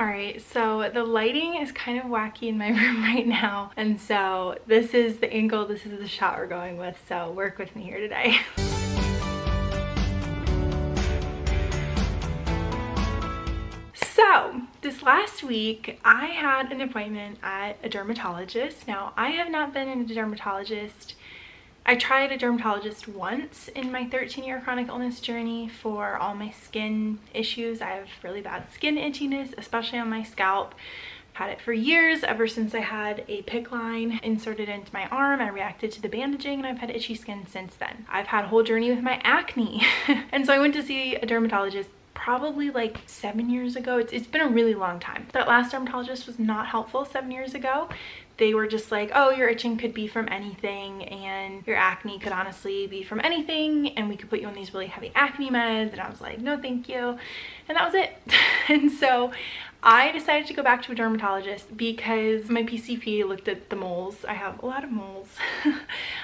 Alright, so the lighting is kind of wacky in my room right now, and so this is the angle, this is the shot we're going with, so work with me here today. So this last week I had an appointment at a dermatologist. Now I have not been in a dermatologist. I tried a dermatologist once in my 13-year chronic illness journey for all my skin issues. I have really bad skin itchiness, especially on my scalp. I've had it for years, ever since I had a PICC line inserted into my arm. I reacted to the bandaging and I've had itchy skin since then. I've had a whole journey with my acne. And so I went to see a dermatologist probably like 7 years ago. It's been a really long time. That last dermatologist was not helpful 7 years ago. They were just like, oh, your itching could be from anything and your acne could honestly be from anything, and we could put you on these really heavy acne meds. And I was like, no thank you, and that was it. And so I decided to go back to a dermatologist because my PCP looked at the moles. I have a lot of moles.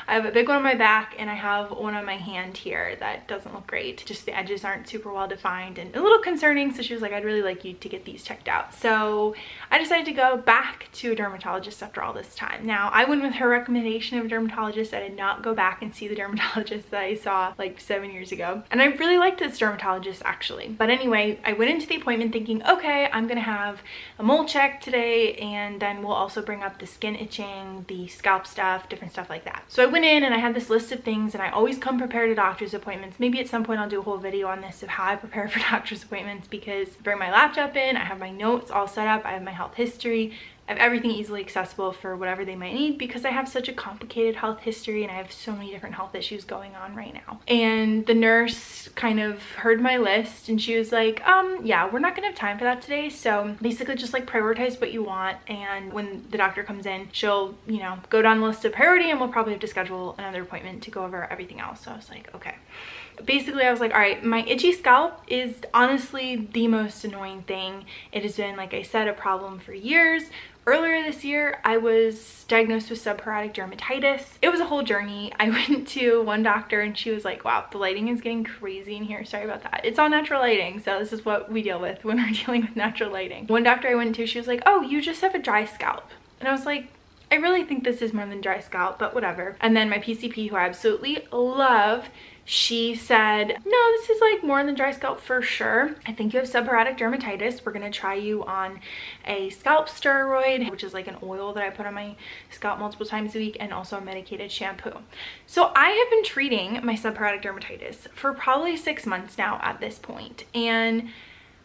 I have a big one on my back and I have one on my hand here that doesn't look great. Just the edges aren't super well defined and a little concerning. So she was like, I'd really like you to get these checked out. So I decided to go back to a dermatologist after all this time. Now I went with her recommendation of a dermatologist. I did not go back and see the dermatologist that I saw like 7 years ago. And I really liked this dermatologist actually. But anyway, I went into the appointment thinking, okay, I'm gonna have a mole check today, and then we'll also bring up the skin itching, the scalp stuff, different stuff like that. So I went in and I had this list of things, and I always come prepared to doctor's appointments. Maybe at some point I'll do a whole video on this of how I prepare for doctor's appointments, because I bring my laptop in, I have my notes all set up, I have my health history, I have everything easily accessible for whatever they might need, because I have such a complicated health history and I have so many different health issues going on right now. And the nurse kind of heard my list and she was like, yeah, we're not gonna have time for that today. So basically just like prioritize what you want. And when the doctor comes in, she'll, you know, go down the list of priority and we'll probably have to schedule another appointment to go over everything else. So I was like, okay. Basically I was like, all right, my itchy scalp is honestly the most annoying thing. It has been, like I said, a problem for years. Earlier this year, I was diagnosed with seborrheic dermatitis. It was a whole journey. I went to one doctor and she was like, wow, the lighting is getting crazy in here. Sorry about that. It's all natural lighting, so this is what we deal with when we're dealing with natural lighting. One doctor I went to, she was like, oh, you just have a dry scalp. And I was like, I really think this is more than dry scalp, but whatever. And then my PCP, who I absolutely love, she said, no, this is like more than dry scalp for sure. I think you have seborrheic dermatitis. We're gonna try you on a scalp steroid, which is like an oil that I put on my scalp multiple times a week, and also a medicated shampoo. So I have been treating my seborrheic dermatitis for probably 6 months now at this point. And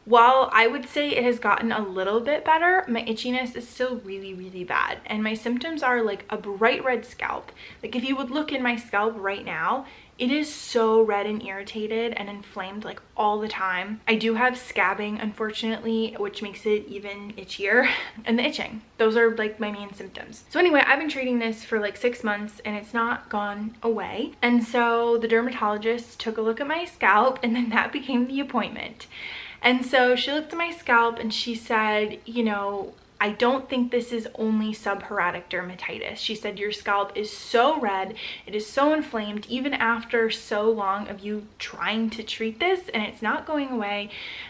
while I would say it has gotten a little bit better, my itchiness is still really, really bad. And my symptoms are like a bright red scalp. Like if you would look in my scalp right now, it is so red and irritated and inflamed like all the time. I do have scabbing, unfortunately, which makes it even itchier, and the itching. Those are like my main symptoms. So anyway, I've been treating this for like 6 months and it's not gone away. And so the dermatologist took a look at my scalp, and then that became the appointment. And so she looked at my scalp and she said, you know, I don't think this is only seborrheic dermatitis. She said, your scalp is so red, it is so inflamed, even after so long of you trying to treat this, and it's not going away.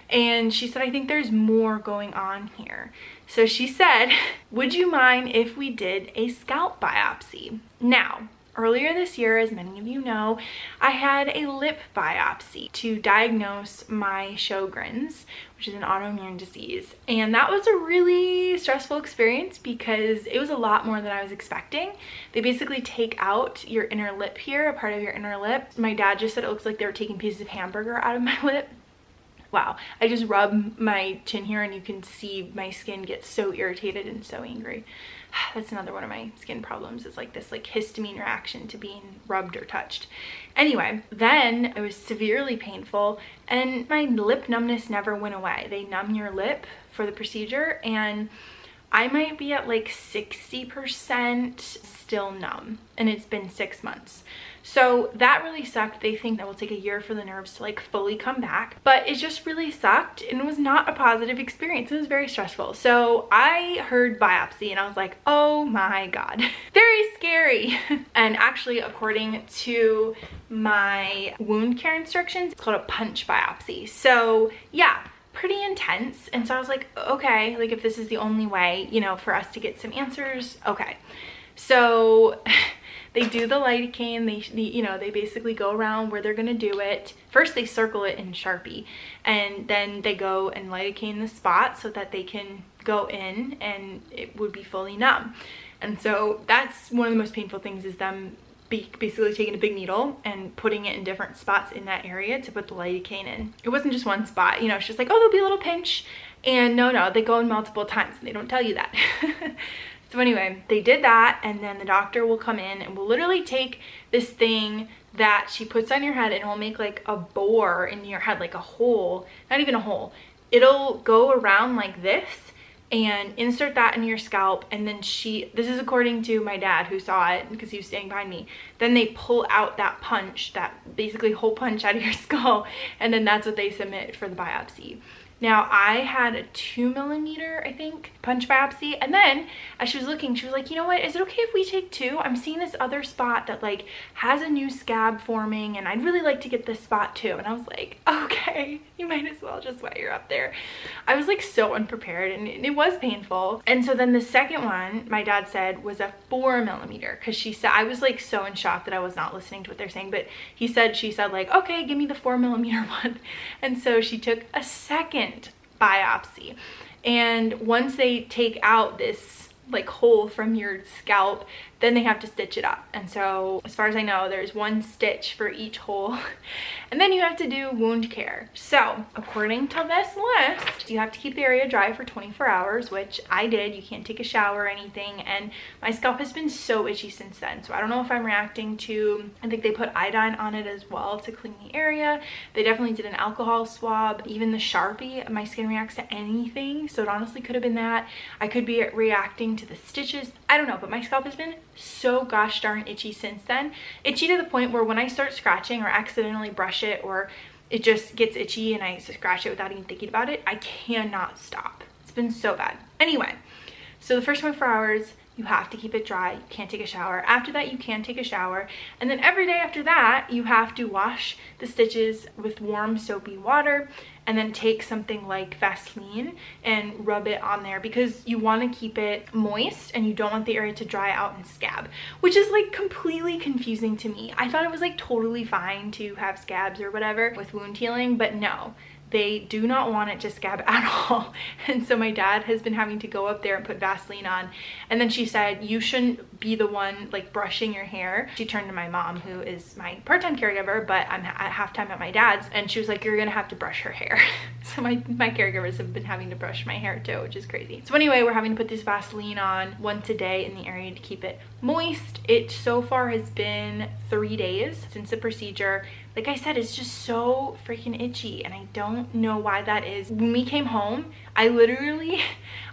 And she said, I think there's more going on here. So she said, would you mind if we did a scalp biopsy? Now, earlier this year, as many of you know, I had a lip biopsy to diagnose my Sjogren's, which is an autoimmune disease. And that was a really stressful experience because it was a lot more than I was expecting. They basically take out your inner lip here, a part of your inner lip. My dad just said it looks like they were taking pieces of hamburger out of my lip. Wow, I just rub my chin here and you can see my skin get so irritated and so angry. That's another one of my skin problems, is like this like histamine reaction to being rubbed or touched. Anyway, then it was severely painful and my lip numbness never went away. They numb your lip for the procedure and I might be at like 60% still numb, and it's been 6 months. So that really sucked. They think that will take a year for the nerves to like fully come back, but it just really sucked and it was not a positive experience. It was very stressful. So I heard biopsy and I was like, oh my God, very scary. And actually, according to my wound care instructions, it's called a punch biopsy. So yeah, pretty intense. And so I was like, okay, like if this is the only way, you know, for us to get some answers, okay. So they do the lidocaine. You know, they basically go around where they're gonna do it. First they circle it in Sharpie, and then they go and lidocaine the spot so that they can go in and it would be fully numb. And so that's one of the most painful things, is them basically taking a big needle and putting it in different spots in that area to put the lidocaine in. It wasn't just one spot, you know, it's just like, oh, there'll be a little pinch. And no, they go in multiple times and they don't tell you that. So anyway, they did that, and then the doctor will come in and will literally take this thing that she puts on your head and it will make like a bore in your head, like a hole, not even a hole. It'll go around like this and insert that in your scalp, and then this is according to my dad who saw it because he was standing behind me, then they pull out that punch, that basically hole punch out of your skull, and then that's what they submit for the biopsy. Now I had a 2mm, I think, punch biopsy, and then as she was looking, she was like, you know what, is it okay if we take 2? I'm seeing this other spot that like has a new scab forming and I'd really like to get this spot too. And I was like, okay, you might as well just while you're up there. I was like so unprepared, and it was painful. And so then the second one, my dad said, was a 4mm, because she said, I was like so in shock that I was not listening to what they're saying, but she said like, okay, give me the 4mm one. And so she took a second biopsy, and once they take out this like hole from your scalp, then they have to stitch it up. And so as far as I know, there's 1 stitch for each hole, and then you have to do wound care. So according to this list, you have to keep the area dry for 24 hours, which I did. You can't take a shower or anything, and my scalp has been so itchy since then. So I don't know if I'm reacting to, I think they put iodine on it as well to clean the area. They definitely did an alcohol swab. Even the Sharpie, my skin reacts to anything, so it honestly could have been that. I could be reacting to the stitches, I don't know, but my scalp has been so gosh darn itchy since then. Itchy to the point where when I start scratching or accidentally brush it, or it just gets itchy and I scratch it without even thinking about it, I cannot stop. It's been so bad. Anyway, so the first 24 hours, you have to keep it dry. You can't take a shower. After that, you can take a shower. And then every day after that, you have to wash the stitches with warm soapy water, and then take something like Vaseline and rub it on there, because you want to keep it moist and you don't want the area to dry out and scab, which is like completely confusing to me. I thought it was like totally fine to have scabs or whatever with wound healing, but no. They do not want it to scab at all. And so my dad has been having to go up there and put Vaseline on. And then she said, you shouldn't be the one like brushing your hair. She turned to my mom, who is my part-time caregiver, but I'm at halftime at my dad's, and she was like, you're gonna have to brush her hair. So my caregivers have been having to brush my hair too, which is crazy. So anyway, we're having to put this Vaseline on once a day in the area to keep it moist. It so far has been 3 days since the procedure. Like I said, it's just so freaking itchy, and I don't know why that is. When we came home, I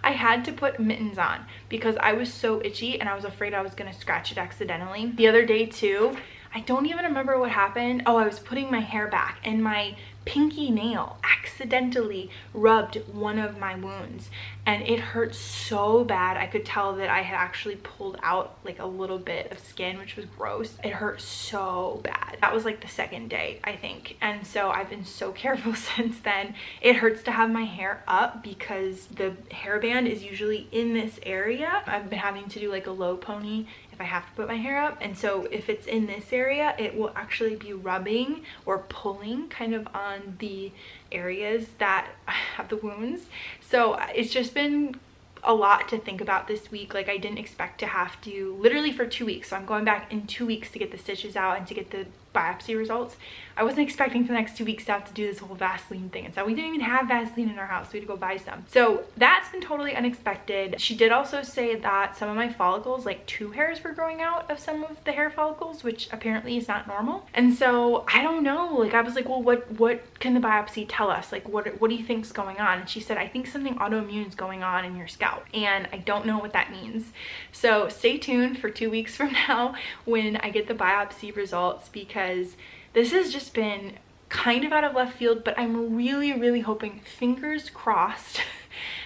had to put mittens on because I was so itchy and I was afraid I was gonna scratch it accidentally. The other day too, I don't even remember what happened. Oh, I was putting my hair back and my pinky nail accidentally rubbed one of my wounds, and it hurt so bad. I could tell that I had actually pulled out like a little bit of skin, which was gross. It hurt so bad. That was like the second day, I think. And so I've been so careful since then. It hurts to have my hair up because the hairband is usually in this area. I've been having to do like a low pony if I have to put my hair up, and so if it's in this area, it will actually be rubbing or pulling kind of on the areas that have the wounds. So it's just been a lot to think about this week. Like I didn't expect to have to, literally for 2 weeks, so I'm going back in 2 weeks to get the stitches out and to get the biopsy results. I wasn't expecting for the next 2 weeks to have to do this whole Vaseline thing, and so we didn't even have Vaseline in our house. We had to go buy some. So that's been totally unexpected. She did also say that some of my follicles, like 2 hairs, were growing out of some of the hair follicles, which apparently is not normal. And so I don't know, like I was like, well, what can the biopsy tell us? Like what do you think's going on? And she said, I think something autoimmune is going on in your scalp, and I don't know what that means. So stay tuned for 2 weeks from now when I get the biopsy results, because this has just been kind of out of left field, but I'm really hoping, fingers crossed,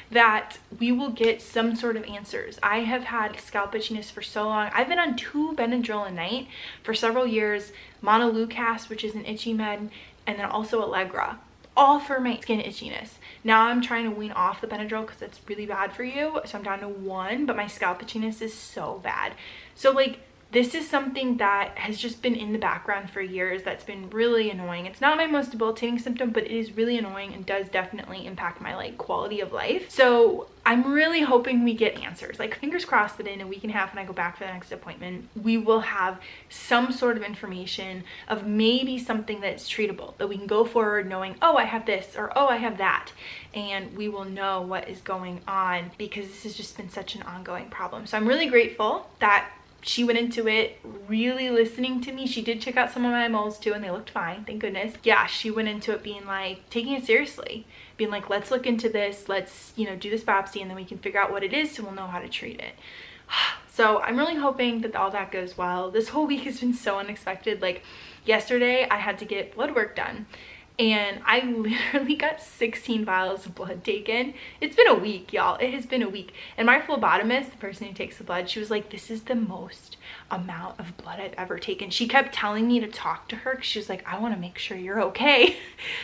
that we will get some sort of answers. I have had scalp itchiness for so long. I've been on 2 Benadryl a night for several years, Montelukast, which is an itchy med, and then also Allegra, all for my skin itchiness. Now I'm trying to wean off the Benadryl because it's really bad for you. So I'm down to 1, but my scalp itchiness is so bad. So like, this is something that has just been in the background for years that's been really annoying. It's not my most debilitating symptom, but it is really annoying and does definitely impact my like quality of life. So I'm really hoping we get answers. Like, fingers crossed that in a week and a half when I go back for the next appointment, we will have some sort of information of maybe something that's treatable, that we can go forward knowing, oh, I have this, or oh, I have that. And we will know what is going on, because this has just been such an ongoing problem. So I'm really grateful that she went into it really listening to me. She did check out some of my moles too, and they looked fine, thank goodness. Yeah, she went into it being like, taking it seriously, being like, let's look into this, let's, you know, do this biopsy, and then we can figure out what it is so we'll know how to treat it. So I'm really hoping that all that goes well. This whole week has been so unexpected. Like, yesterday I had to get blood work done, and I literally got 16 vials of blood taken. It's been a week, y'all. It has been a week. And my phlebotomist, the person who takes the blood, she was like, this is the most amount of blood I've ever taken. She kept telling me to talk to her because she was like, I want to make sure you're okay.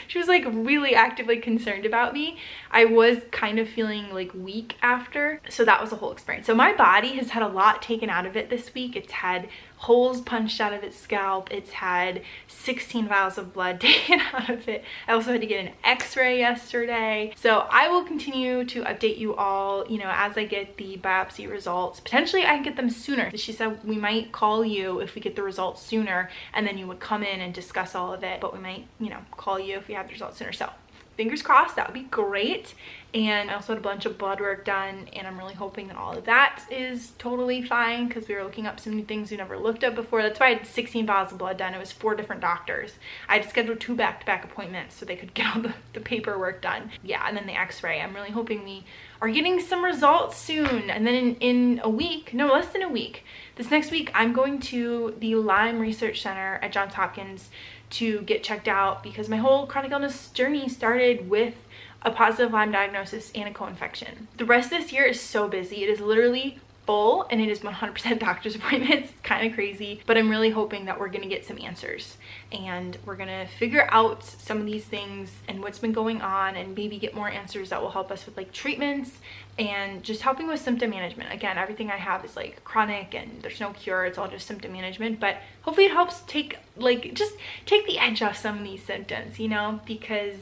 She was like really actively concerned about me. I was kind of feeling like weak after. So that was a whole experience. So my body has had a lot taken out of it this week. It's had holes punched out of its scalp. It's had 16 vials of blood taken out of it. I also had to get an x-ray yesterday. So I will continue to update you all, you know, as I get the biopsy results. Potentially I can get them sooner. She said we might call you if we get the results sooner, and then you would come in and discuss all of it, but we might, you know, call you if we have the results sooner. So fingers crossed, that would be great. And I also had a bunch of blood work done, and I'm really hoping that all of that is totally fine, because we were looking up some new things we never looked up before. That's why I had 16 vials of blood done. It was 4 different doctors. I had to schedule 2 back-to-back appointments so they could get all the paperwork done. Yeah, and then the x-ray. I'm really hoping we are getting some results soon. And then in a week, no, less than a week, this next week, I'm going to the Lyme Research Center at Johns Hopkins to get checked out, because my whole chronic illness journey started with a positive Lyme diagnosis and a co-infection. The rest of this year is so busy. It is literally full, and it is 100% doctor's appointments. It's kind of crazy, but I'm really hoping that we're gonna get some answers, and we're gonna figure out some of these things and what's been going on, and maybe get more answers that will help us with like treatments and just helping with symptom management. Again, everything I have is like chronic and there's no cure. It's all just symptom management, but hopefully it helps just take the edge off some of these symptoms, you know, because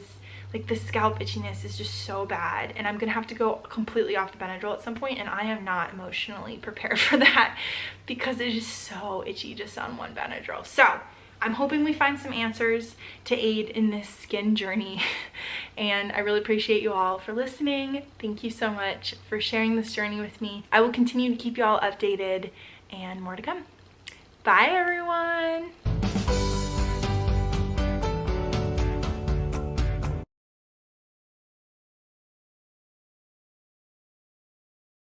like the scalp itchiness is just so bad, and I'm gonna have to go completely off the Benadryl at some point, and I am not emotionally prepared for that because it is so itchy just on one Benadryl. So I'm hoping we find some answers to aid in this skin journey. And I really appreciate you all for listening. Thank you so much for sharing this journey with me. I will continue to keep you all updated, and more to come. Bye everyone.